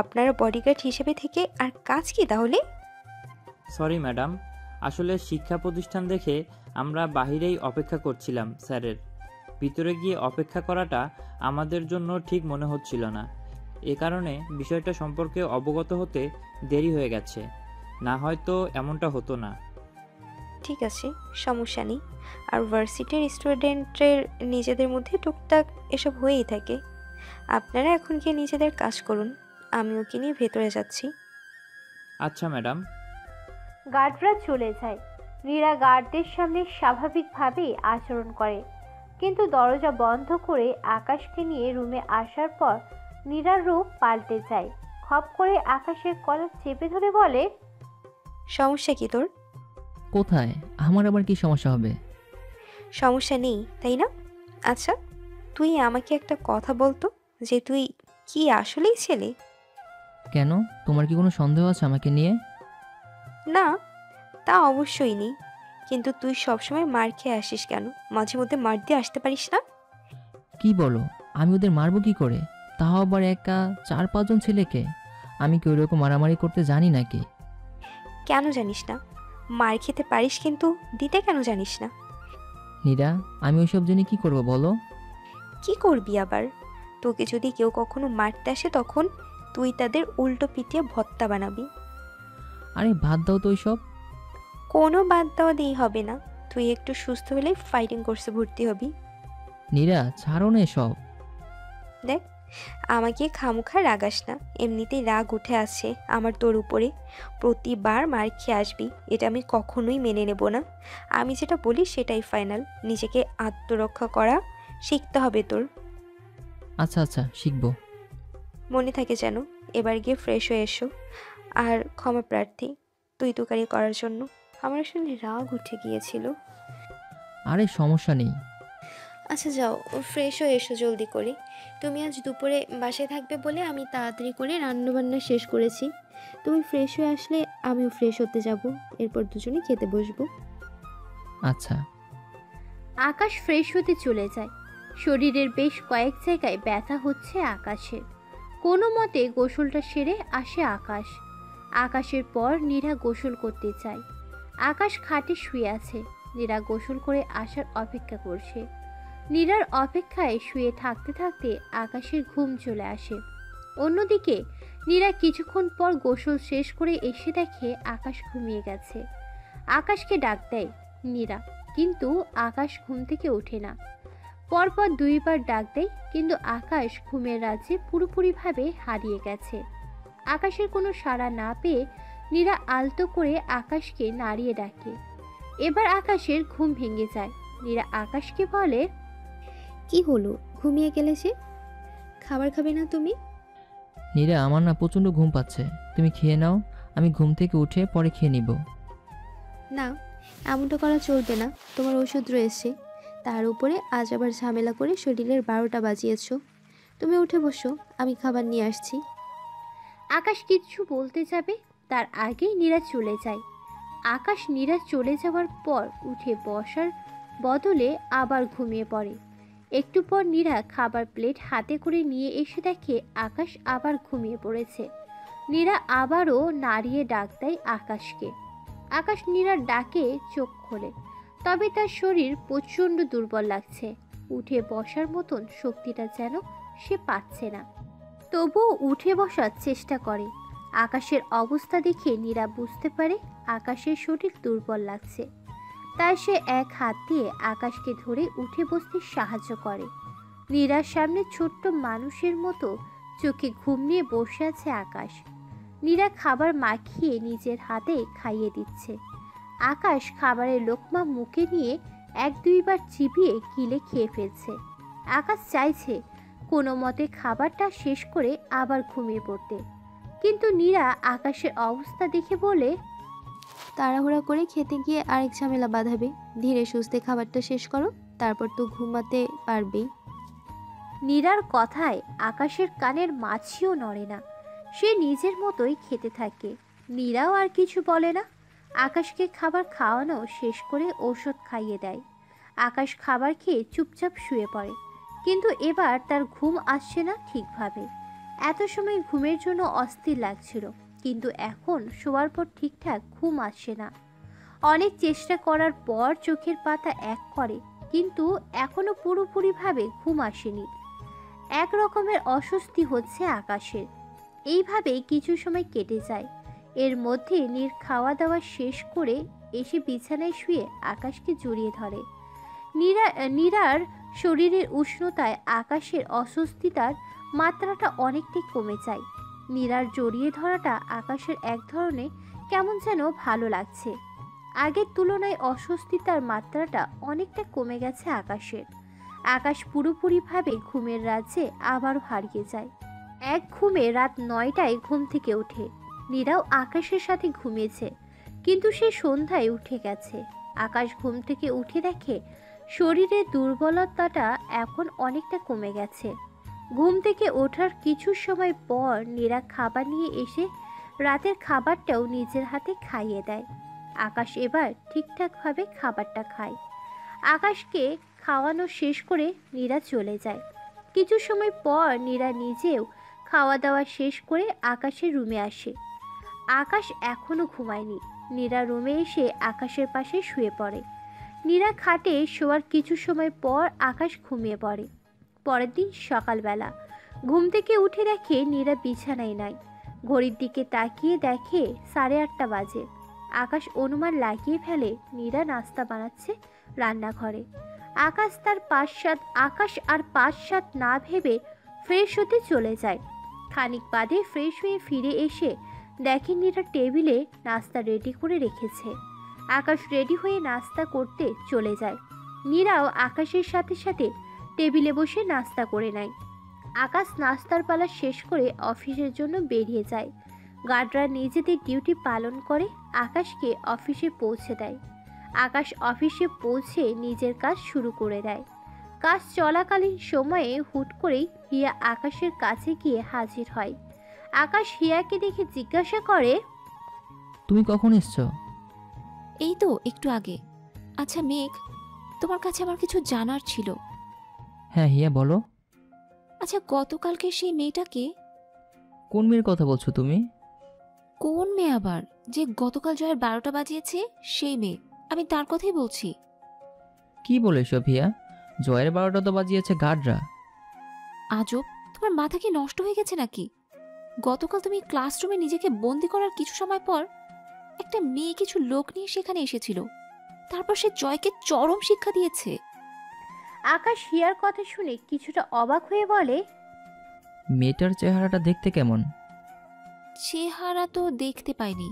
আপনারা বডিগার্ড হিসেবে থেকে আর কাজ কি তাহলে? সরি ম্যাডাম, আসলে শিক্ষা প্রতিষ্ঠান দেখে আমরা বাহিরেই অপেক্ষা করছিলাম স্যারের। ভিতরে গিয়ে অপেক্ষা করাটা আমাদের জন্য ঠিক মনে হচ্ছিল না। এ কারণে বিষয়টা সম্পর্কে অবগত হতে দেরি হয়ে গেছে, না হয়তো এমনটা হতো না। ঠিক আছে, সমস্যা নেই। আর ভার্সিটির স্টুডেন্টের নিজেদের মধ্যে টুকটাক এসব হয়েই থাকে। আপনারা এখন গিয়ে নিজেদের কাজ করুন, আমি ওকে নিয়ে ভেতরে যাচ্ছি। আচ্ছা ম্যাডাম। গার্ডরা চলে যায়। নীরা গার্ডদের সামনে স্বাভাবিকভাবেই আচরণ করে, কিন্তু দরজা বন্ধ করে আকাশকে নিয়ে রুমে আসার পর নীরার রূপ পাল্টে যায়। খপ করে আকাশের কলার চেপে ধরে বলে, সমস্যা কি তোর? কোথায়? আমার আবার কি সমস্যা হবে? সমস্যা নেই তাই না? আচ্ছা, তুই আমাকে একটা কথা বলতো, যে তুই কি আসলেই ছেলে? কেন, তোমার কি কোনো সন্দেহ আছে আমাকে নিয়ে? না, তা অবশ্যই নেই, কিন্তু তুই সবসময় মার খেয়ে আসিস কেন? মাঝে মধ্যে মার দিয়ে আসতে পারিস না? কি বলো? আমি ওদের মারবো কি করে? তাও আবার একা 4-5 জন ছেলেকে? আমি কি ওইরকম মারামারি করতে জানি নাকি? কেন জানিস না? মার খেতে পারিস কিন্তু দিতে কেন জানিস না? নীরা, আমি ওইসব জেনে কি করব বলো? কি করবি আবার? তোকে যদি কেউ কখনো মারতে আসে তখন তুই তাদের উল্টো পিটিয়ে ভর্তা বানাবি। আরে বাদ দাও তো ওইসব। কোনো বাদ দেওয়া দিয়ে হবে না, তুই একটু সুস্থ হলেই ফাইটিং কোর্সে ভর্তি হবি। নীরা, ছাড়ো না এসব। দেখ, আমাকে খামোখা রাগাস না, এমনিতেই রাগ উঠে আসছে আমার তোর উপরে। প্রতিবার মার খেয়ে আসবি, এটা আমি কখনোই মেনে নেব না। আমি যেটা বলি সেটাই ফাইনাল। নিজেকে আত্মরক্ষা করা শিখতে হবে তোর। আচ্ছা আচ্ছা, শিখবো। মনে থাকে যেন। এবার গিয়ে ফ্রেশ হয়ে এসো। আর ক্ষমা প্রার্থী তুই তুকারি করার জন্য। আমার আসলে রাগ উঠে গিয়েছিল। আরে সমস্যা নেই। আচ্ছা যাও, ফ্রেশ হয়ে এসো জলদি করে। তুমি আজ দুপুরে বাসায় থাকবে বলে আমি তাড়াতাড়ি করে রান্নাবান্না শেষ করেছি। তুমি ফ্রেশ হয়ে আসলে আমিও ফ্রেশ হতে যাব, এরপর দুজনে খেতে বসবো। আচ্ছা। আকাশ ফ্রেশ হতে চলে যায়। শরীরের বেশ কয়েক জায়গায় ব্যথা হচ্ছে আকাশের। কোনো মতে গোসলটা সেরে আসে আকাশ। আকাশের পর নীরা গোসল করতে চায়। আকাশ খাটে শুয়ে আছে। নীরা গোসল করে আসার অপেক্ষা করছে। নীরার অপেক্ষায় শুয়ে থাকতে থাকতে আকাশের ঘুম চলে আসে। অন্যদিকে নীরা কিছুক্ষণ পর গোসল শেষ করে এসে দেখে আকাশ ঘুমিয়ে গেছে। আকাশকে ডাক দেয় নীরা, কিন্তু আকাশ ঘুম থেকে ওঠে না। পরপর 2বার ডাক দেয়, কিন্তু আকাশ ঘুমের রাজ্যে পুরোপুরিভাবে হারিয়ে গেছে। আকাশের কোনো সাড়া না পেয়ে নীরা আলতো করে আকাশকে নাড়িয়ে ডাকে। এবার আকাশের ঘুম ভেঙে যায়। নীরা আকাশকে বলে, কি হলো, ঘুমিয়ে গেলে যে? খাবার খাবে না তুমি? নীরা, আমার না প্রচণ্ড ঘুম পাচ্ছে, তুমি খেয়ে নাও, আমি ঘুম থেকে উঠে পরে খেয়ে নিব। না, এমনটা করা চলবে না। তোমার ওষুধ রয়েছে, তার উপরে আজ আবার ঝামেলা করে শরীরের 12টা বাজিয়েছ। তুমি উঠে বসো, আমি খাবার নিয়ে আসছি। আকাশ কিছু বলতে যাবে, তার আগেই নীরা চলে যায়। আকাশ নীরা চলে যাওয়ার পর উঠে বসার বদলে আবার ঘুমিয়ে পড়ে। একটু পর নীরা খাবার প্লেট হাতে করে নিয়ে এসে দেখে আকাশ আবার ঘুমিয়ে পড়েছে। নীরা আবারও নাড়িয়ে ডাক দেয় আকাশকে। আকাশ নীরার ডাকে চোখ খোলে, তবে তার শরীর প্রচণ্ড দুর্বল লাগছে। উঠে বসার মতন শক্তিটা যেন সে পাচ্ছে না। তবুও উঠে বসার চেষ্টা করে। আকাশের অবস্থা দেখে নীরা বুঝতে পারে আকাশের শরীর দুর্বল লাগছে। তাই সে এক হাত দিয়ে আকাশকে ধরে উঠে বসতে সাহায্য করে। নীরার সামনে ছোট্ট মানুষের মতো চোখে ঘুম নিয়ে বসে আছে আকাশ। নীরা খাবার মাখিয়ে নিজের হাতে খাইয়ে দিচ্ছে। আকাশ খাবারের লোকমা মুখে নিয়ে 1-2বার চিবিয়ে গিলে খেয়ে ফেলছে। আকাশ চাইছে কোনো মতে খাবারটা শেষ করে আবার ঘুমিয়ে পড়তে, কিন্তু নীরা আকাশের অবস্থা দেখে বলে, তাড়াহুড়া করে খেতে গিয়ে আরেক ঝামেলা বাঁধাবে। ধীরে সুস্থে খাবারটা শেষ করো, তারপর তো ঘুমাতে পারবেই। নীরার কথায় আকাশের কানের মাছিও নড়ে না। সে নিজের মতোই খেতে থাকে। নীরাও আর কিছু বলে না। আকাশকে খাবার খাওয়ানো শেষ করে ঔষধ খাইয়ে দেয়। আকাশ খাবার খেয়ে চুপচাপ শুয়ে পড়ে, কিন্তু এবার তার ঘুম আসছে না ঠিকভাবে। এত সময় ঘুমের জন্য অস্থির লাগছিল, কিন্তু এখন শোয়ার পর ঠিকঠাক ঘুম আসছে না। অনেক চেষ্টা করার পর চোখের পাতা এক করে, কিন্তু এখনো পুরোপুরিভাবে ঘুম আসেনি। এক রকমের অস্বস্তি হচ্ছে আকাশের। এইভাবেই কিছু সময় কেটে যায়। এর মধ্যে নীর খাওয়া দাওয়া শেষ করে এসে বিছানায় শুয়ে আকাশকে জড়িয়ে ধরে। নীরার শরীরের উষ্ণতায় আকাশের অস্বস্তিতার মাত্রাটা অনেকটাই কমে যায়। নীরার জড়িয়ে ধরাটা আকাশের এক ধরনের কেমন যেন ভালো লাগছে। আগের তুলনায় অস্বস্তিতার মাত্রাটা অনেকটা কমে গেছে আকাশের। আকাশ পুরোপুরিভাবে ঘুমের রাজ্যে আবারও হারিয়ে যায়। এক ঘুমে রাত 9টায় ঘুম থেকে ওঠে। নীরাও আকাশের সাথে ঘুমিয়েছে, কিন্তু সে সন্ধ্যায় উঠে গেছে। আকাশ ঘুম থেকে উঠে দেখে শরীরের দুর্বলতাটা এখন অনেকটা কমে গেছে। ঘুম থেকে ওঠার কিছু সময় পর নীরা খাবার নিয়ে এসে রাতের খাবারটাও নিজের হাতে খাইয়ে দেয়। আকাশ এবার ঠিকঠাকভাবে খাবারটা খায়। আকাশকে খাওয়ানো শেষ করে নীরা চলে যায়। কিছু সময় পর নীরা নিজেও খাওয়া দাওয়া শেষ করে আকাশের রুমে আসে। আকাশ এখনো ঘুমায়নি। নীরা রুমে এসে আকাশের পাশে শুয়ে পড়ে। নীরা খাটে শোয়ার কিছু সময় পর আকাশ ঘুমিয়ে পড়ে। পরের দিন সকালবেলা ঘুম থেকে উঠে দেখে নীরা বিছানায় নাই। ঘড়ির দিকে তাকিয়ে দেখে 8:30 বাজে। আকাশ অনুমান লাগিয়ে ফেলে নীরা নাস্তা বানাচ্ছে রান্নাঘরে। আকাশ আর 5-7 না ভেবে ফ্রেশ হতে চলে যায়। খানিক বাদে ফ্রেশ হয়ে ফিরে এসে দেখে নীরা টেবিলে নাস্তা রেডি করে রেখেছে। আকাশ রেডি হয়ে নাস্তা করতে চলে যায়। নীরাও আকাশের সাথে সাথে টেবিলে বসে নাস্তা করে নেয়। আকাশ নাস্তার পালা শেষ করে অফিসের জন্য বেরিয়ে যায়। গার্ডরা নিজেদের ডিউটি পালন করে আকাশকে অফিসে পৌঁছে দেয়। আকাশ অফিসে পৌঁছে নিজের কাজ শুরু করে দেয়। কাজ চলাকালীন সময়ে হুট করেই হিয়া আকাশের কাছে গিয়ে হাজির হয়। আকাশ হিয়াকে দেখে জিজ্ঞাসা করে, তুমি কখন এসছো? এই তো একটু আগে। আচ্ছা মেঘ, তোমার কাছে আমার কিছু জানার ছিল। হ্যাঁ হিয়া বলো। আচ্ছা গতকালকে সেই মেয়েটাকে? কোন মেয়ের কথা বলছো তুমি? কোন মেয়ে আবার? যে গতকাল জয়ের 12টা বাজিয়েছে সেই মেয়ে, আমি তার কথাই বলছি। কি বলে এসব হিয়া? জয়ের 12টা তো বাজিয়েছে গার্ডরা। আজব, তোমার মাথা কি নষ্ট হয়ে গেছে নাকি? গতকাল তুমি ক্লাসরুমে নিজেকে বন্দি করার কিছু সময় পর একটা মেয়ে কিছু লোক নিয়ে সেখানে এসেছিল, তারপর সে জয়কে চরম শিক্ষা দিয়েছে। আকাশ হিয়ার কথা শুনে কিছুটা অবাক হয়ে বলে, মেয়েটার চেহারাটা দেখতে কেমন? চেহারা তো দেখতে পাইনি,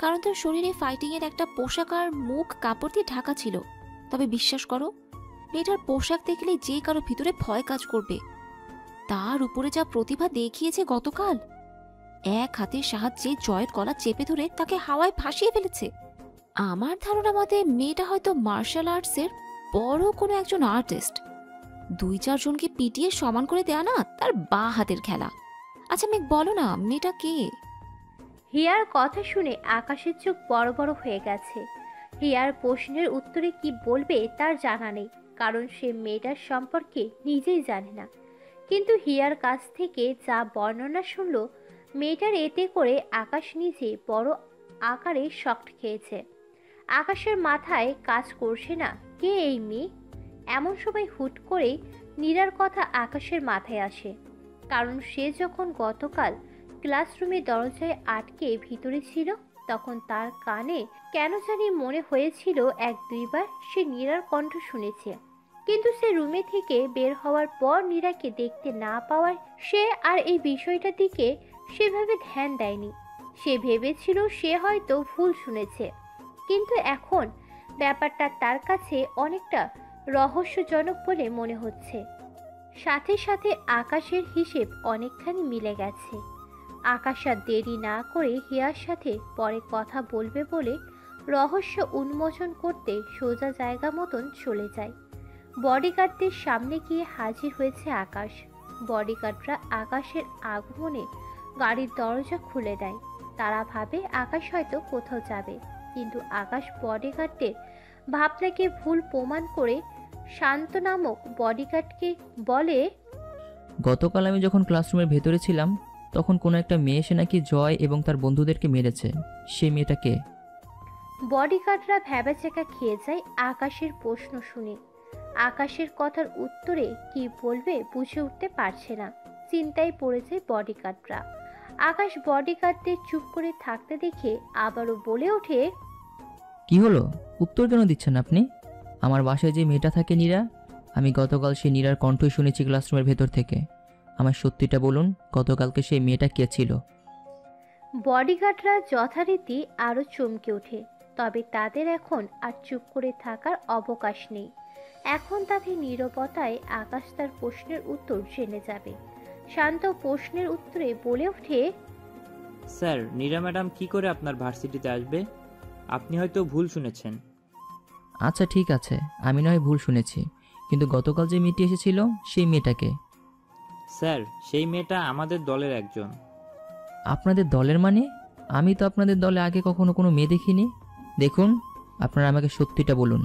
কারণ তার শরীরে ফাইটিংয়ের একটা পোশাক আর মুখ কাপড় দিয়ে ঢাকা ছিল। তবে বিশ্বাস করো, মেয়েটার পোশাক দেখলে যে কারো ভিতরে ভয় কাজ করবে। তার উপরে যা প্রতিভা দেখিয়েছে গতকাল, এক হাতের সাহায্যে জয়ের গলা চেপে ধরে তাকে হাওয়ায় ভাসিয়ে ফেলেছে। আমার ধারণা মতে মেয়েটা হয়তো মার্শাল আর্টসের বড় কোনো একজন আর্টিস্ট। 2-4 জনকে পিটিয়ে সমান করে দেয়া না তার বা হাতের খেলা। আচ্ছা মেঘ বলো না, মেয়েটা কে? হিয়ার কথা শুনে আকাশের চোখ বড় বড় হয়ে গেছে। হিয়ার প্রশ্নের উত্তরে কি বলবে তার জানা নেই, কারণ সে মেয়েটার সম্পর্কে নিজেই জানে না। কিন্তু হিয়ার কাছ থেকে যা বর্ণনা শুনল, মেয়েটার এতে করে আকাশ নিজে বড় আকারে শক খেয়েছে। আকাশের মাথায় কাজ করছে না কে এই মেয়ে। এমন সময় হুট করে নীরার কথা আকাশের মাথায় আসে, কারণ সে যখন গতকাল ক্লাসরুমে দরজায় আটকে ভিতরে ছিল, তখন তার কানে কেন জানি মনে হয়েছিল 1-2 বার সে নীরার কণ্ঠ শুনেছে। কিন্তু সে রুমে থেকে বের হওয়ার পর নীরাকে দেখতে না পাওয়ায় সে আর এই বিষয়টার দিকে সেভাবে ধ্যান দেয়নি। সে ভেবেছিল সে হয়তো ভুল শুনেছে, কিন্তু এখন ব্যাপারটা তার কাছে অনেকটা রহস্যজনক বলে মনে হচ্ছে। সাথে সাথে আকাশের হিসেব অনেকখানি মিলে গেছে। আকাশ আর দেরি না করে হিয়ার সাথে পরে কথা বলবে বলে রহস্য উন্মোচন করতে সোজা জায়গা মতন চলে যায়। বডিগার্ডদের সামনে গিয়ে হাজির হয়েছে আকাশ। বডিগার্ডরা আকাশের আগমনে গাড়ির দরজা খুলে দেয়। তারা ভাবে আকাশ হয়তো কোথাও যাবে, কিন্তু আকাশ বডিগার্ডদের ভাবনাকে ভুল প্রমাণ করে শান্ত নামক বডিগার্ডকে বলে, গতকাল আমি যখন ক্লাসরুমের ভেতরে ছিলাম তখন কোনো একটা মেয়ে এসে নাকি জয় এবং তার বন্ধুদেরকে মেরেছে। সেই মেয়েটা কে? বডিগার্ডরা ভ্যাবাচ্যাকা খেয়ে যায় আকাশের প্রশ্ন শুনে। আকাশের কথার উত্তরে কি বলবে বুঝে উঠতে পারছে না, চিন্তায় পড়ে যায় বডিগার্ডরা। আকাশ বডিগার্ডদের চুপ করে থাকতে দেখে আবারও বলে ওঠে, কি হলো, উত্তর কেন দিচ্ছেন আপনি? আমার বাসায় যে মেয়েটা থাকে নীরা, আমি গতকাল সেই নীরার কণ্ঠই শুনেছি ক্লাসরুমের ভেতর থেকে। আমার সত্যিটা বলুন, গতকালকে সেই মেয়েটা কে ছিল? বডিগার্ডরা যথারীতি আরও চমকে ওঠে। তবে তাদের এখন আর চুপ করে থাকার অবকাশ নেই। এখন তাদের নীরবতায় আকাশ তার প্রশ্নের উত্তর জেনে যাবে। শান্ত প্রশ্নের উত্তরে বলে ওঠে, স্যার, নীরা ম্যাডাম কি করে আপনার ভার্সিটিতে আসবে? আপনি হয়তো ভুল শুনেছেন। আচ্ছা ঠিক আছে, আমি নয় ভুল শুনেছি, কিন্তু গতকাল যে মেয়েটি এসেছিল সেই মেয়েটাকে? স্যার, সেই মেয়েটা আমাদের দলের একজন। আপনাদের দলের মানে? আমি তো আপনাদের দলে আগে কখনো কোনো মেয়ে দেখিনি। দেখুন, আপনারা আমাকে সত্যিটা বলুন।